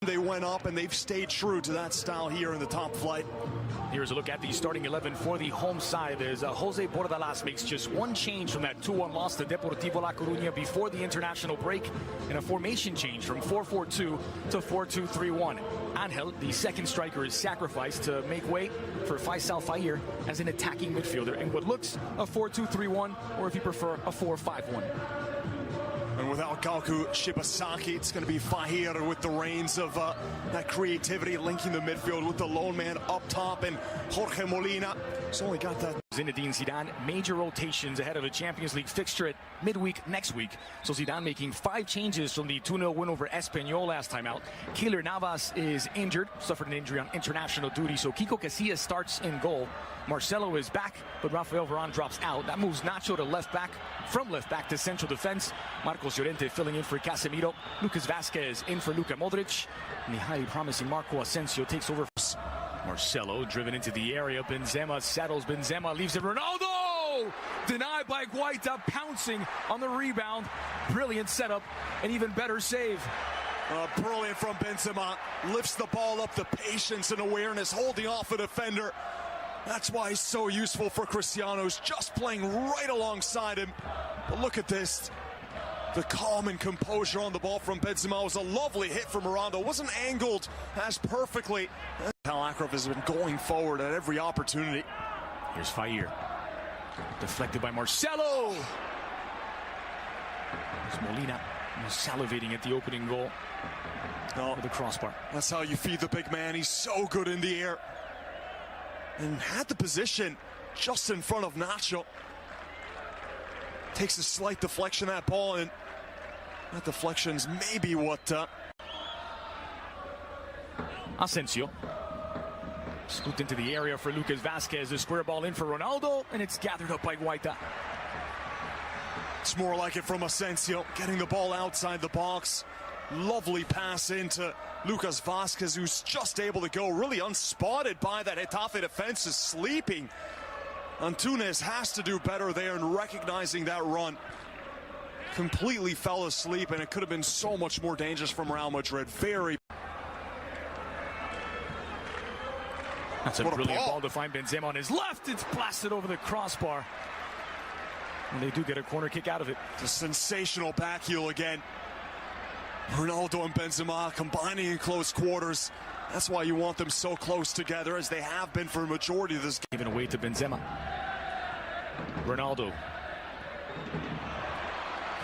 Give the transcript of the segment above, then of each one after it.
They went up and they've stayed true to that style here in the top flight. Here's a look at the starting 11 for the home side as Jose Bordalas makes just one change from that 2-1 loss to Deportivo La Coruña before the international break, and a formation change from 4-4-2 to 4-2-3-1. Angel, the second striker, is sacrificed to make way for Faisal Fair as an attacking midfielder in what looks a 4-2-3-1, or if you prefer, a 4-5-1. And without Galku Shibasaki, it's going to be Fahir with the reins of that creativity, linking the midfield with the lone man up top, and Jorge Molina has only got that. Zinedine Zidane, major rotations ahead of a Champions League fixture at midweek next week. So Zidane making 5 changes from the 2-0 win over Espanyol last time out. Keylor Navas is injured, suffered an injury on international duty, so Kiko Casillas starts in goal. Marcelo is back, but Rafael Varane drops out. That moves Nacho to left back, from left back to central defense. Marcos Llorente filling in for Casemiro. Lucas Vazquez in for Luka Modric. And the highly promising Marco Asensio takes over. Marcelo driven into the area. Benzema saddles Benzema, leaves it. Ronaldo! Denied by Guaita, pouncing on the rebound. Brilliant setup, and even better save. Brilliant from Benzema. Lifts the ball up, the patience and awareness, holding off a defender. That's why he's so useful for Cristiano. He's just playing right alongside him. But look at this. The calm and composure on the ball from Benzema was a lovely hit from Ronaldo. Wasn't angled as perfectly. Akraf has been going forward at every opportunity. Here's Fair. Deflected by Marcelo. There's Molina salivating at the opening goal. With the crossbar. That's how you feed the big man. He's so good in the air. And had the position just in front of Nacho. Takes a slight deflection of that ball, and that deflection's maybe what... Asensio. Scooped into the area for Lucas Vazquez. A square ball in for Ronaldo, and it's gathered up by Guaita. It's more like it from Asensio, getting the ball outside the box. Lovely pass into Lucas Vazquez, who's just able to go really unspotted by that Getafe defense, is sleeping. Antunes has to do better there in recognizing that run. Completely fell asleep, and it could have been so much more dangerous from Real Madrid. That's a brilliant ball to find Benzema on his left. It's blasted over the crossbar. And they do get a corner kick out of it. It's a sensational back heel again. Ronaldo and Benzema combining in close quarters. That's why you want them so close together, as they have been for a majority of this game. Given away to Benzema. Ronaldo.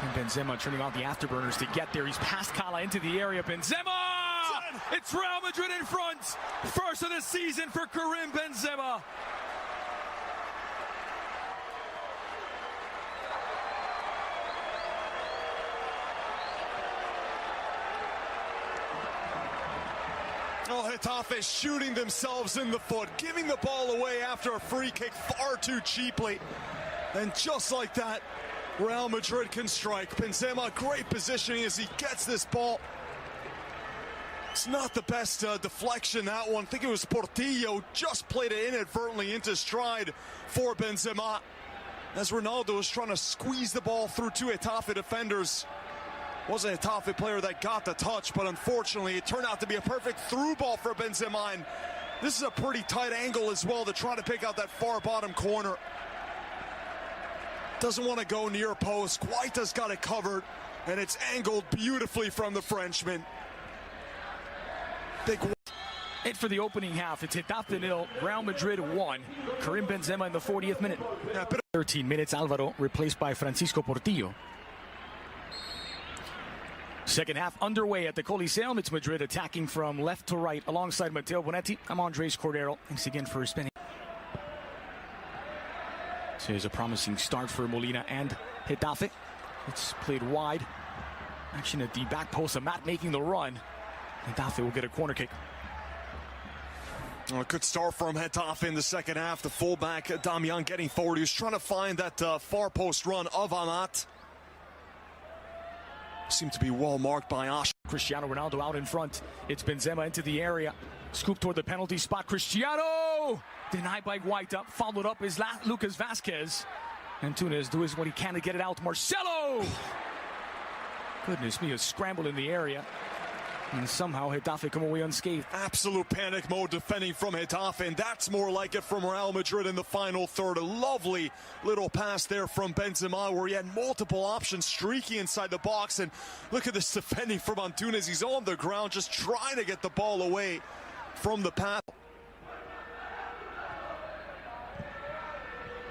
And Benzema turning on the afterburners to get there. He's past Kala into the area. Benzema! It's Real Madrid in front. First of the season for Karim Benzema. Oh, Getafe shooting themselves in the foot, giving the ball away after a free kick far too cheaply. And just like that, Real Madrid can strike. Benzema, great positioning as he gets this ball. It's not the best deflection, that one. I think it was Portillo, just played it inadvertently into stride for Benzema, as Ronaldo was trying to squeeze the ball through 2 Getafe defenders. Wasn't a Getafe player that got the touch, but unfortunately it turned out to be a perfect through ball for Benzema. And this is a pretty tight angle as well to try to pick out that far bottom corner. Doesn't want to go near post. Guaita's got it covered, and it's angled beautifully from the Frenchman. Big it for the opening half. It's Getafe 0, Real Madrid 1. Karim Benzema in the 40th minute. 13 minutes, Alvaro replaced by Francisco Portillo. Second half underway at the Coliseum. It's Madrid attacking from left to right alongside Matteo Bonetti. I'm Andres Cordero. Thanks again for spending. So here's a promising start for Molina and Getafe. It's played wide. Action at the back post. Amat making the run. Getafe will get a corner kick. Well, a good start from Getafe in the second half. The fullback, Damian, getting forward. He was trying to find that far post run of Amat. Seemed to be well marked by Ash. Cristiano Ronaldo out in front. It's Benzema into the area. Scoop toward the penalty spot. Cristiano! Denied by Guaita. Followed up is Lucas Vazquez. Antunes doing what he can to get it out. Marcelo! Goodness me, a scramble in the area. And somehow Getafe come away unscathed. Absolute panic mode defending from Getafe, and that's more like it from Real Madrid in the final third. A lovely little pass there from Benzema where he had multiple options, streaky inside the box, and look at this defending from Antunes. He's on the ground just trying to get the ball away from the pass.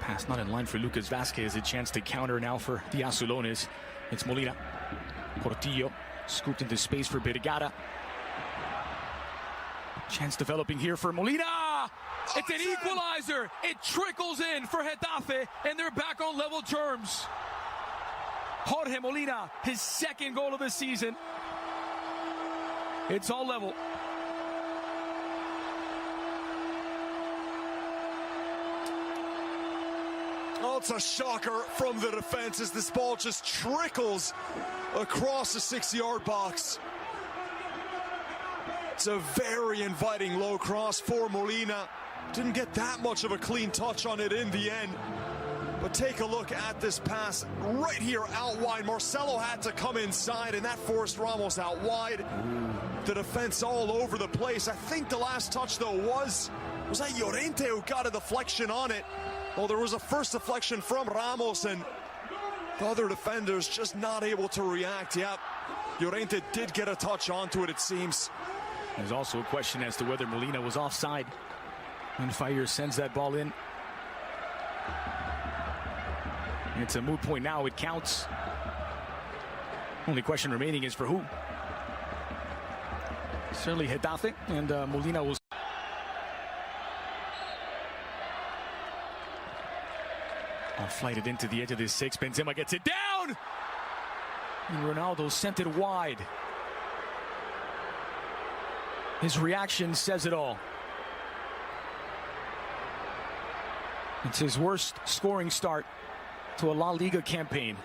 Pass not in line for Lucas Vazquez. A chance to counter now for the Azulones. It's Molina. Portillo scooped into space for Vergara. Chance developing here for Molina. It's an equalizer. It trickles in for Getafe, and they're back on level terms. Jorge Molina, his second goal of the season. It's all level. Oh, it's a shocker from the defense as this ball just trickles across the 6-yard box. It's a very inviting low cross for Molina. Didn't get that much of a clean touch on it in the end. But take a look at this pass right here out wide. Marcelo had to come inside, and that forced Ramos out wide. The defense all over the place. I think the last touch, though, was that Llorente who got a deflection on it. Well, there was a first deflection from Ramos, and the other defenders just not able to react. Yep, Llorente did get a touch onto it, it seems. There's also a question as to whether Molina was offside when Fire sends that ball in. It's a moot point now. It counts. Only question remaining is for who? Certainly Getafe, and Molina will. Flighted into the edge of this 6. Benzema gets it down! And Ronaldo sent it wide. His reaction says it all. It's his worst scoring start to a La Liga campaign.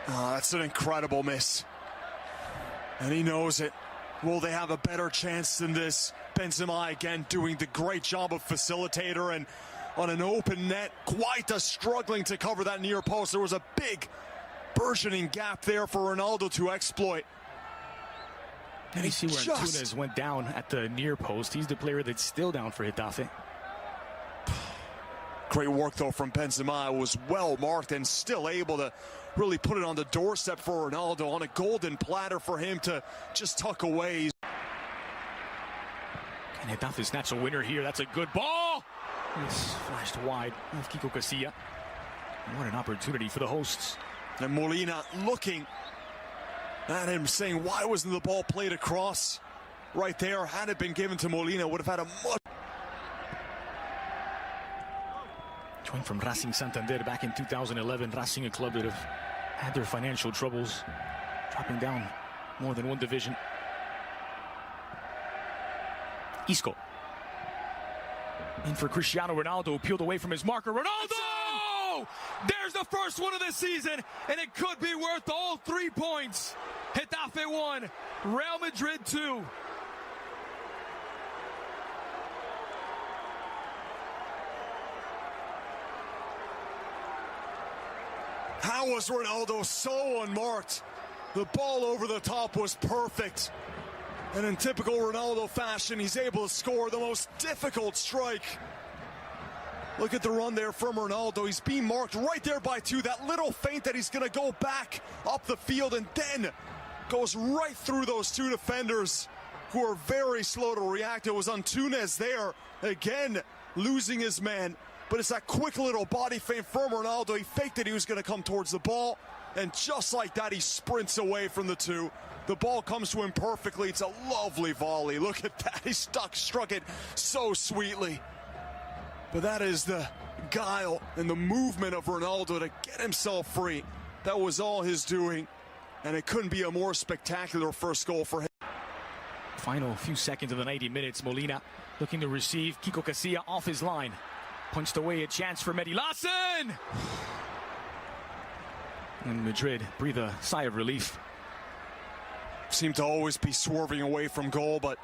Oh, that's an incredible miss. And he knows it. Will they have a better chance than this? Benzema again doing the great job of facilitator, and on an open net, quite struggling to cover that near post. There was a big burgeoning gap there for Ronaldo to exploit. And you see where Antunes went down at the near post. He's the player that's still down for Getafe. Great work, though, from Benzema. It was well marked and still able to really put it on the doorstep for Ronaldo on a golden platter for him to just tuck away. And Getafe snatch a winner here. That's a good ball. It's flashed wide of Kiko Casilla. What an opportunity for the hosts. And Molina looking at him saying, why wasn't the ball played across right there? Had it been given to Molina, would have had a much... Joined from Racing Santander back in 2011. Racing, a club that have had their financial troubles, dropping down more than one division. Isco. In for Cristiano Ronaldo, peeled away from his marker. Ronaldo! There's the first one of the season, and it could be worth all 3 points. Getafe 1, Real Madrid 2. How was Ronaldo so unmarked? The ball over the top was perfect. And in typical Ronaldo fashion, he's able to score the most difficult strike. Look at the run there from Ronaldo. He's being marked right there by 2. That little feint that he's going to go back up the field and then goes right through those 2 defenders who are very slow to react. It was Antunes there, again, losing his man. But it's that quick little body feint from Ronaldo. He faked that he was going to come towards the ball. And just like that, he sprints away from the 2. The ball comes to him perfectly. It's a lovely volley. Look at that. He struck it so sweetly. But that is the guile and the movement of Ronaldo to get himself free. That was all his doing. And it couldn't be a more spectacular first goal for him. Final few seconds of the 90 minutes. Molina looking to receive. Kiko Casilla off his line. Punched away, a chance for Mehdi Lawson. And Madrid breathe a sigh of relief. Seemed to always be swerving away from goal, but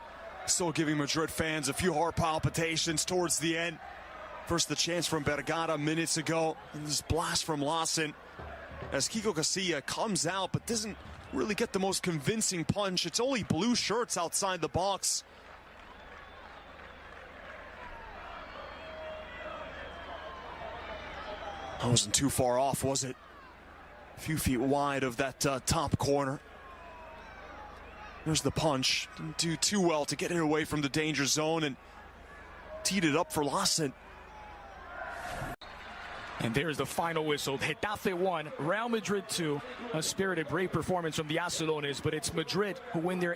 still giving Madrid fans a few heart palpitations towards the end. First the chance from Vergara minutes ago, and this blast from Lawson as Kiko Casilla comes out but doesn't really get the most convincing punch. It's only blue shirts outside the box. I wasn't too far off, was it? A few feet wide of that top corner. There's the punch. Didn't do too well to get it away from the danger zone and teed it up for Lawson. And there's the final whistle. Getafe 1, Real Madrid 2. A spirited, brave performance from the Azulones, but it's Madrid who win their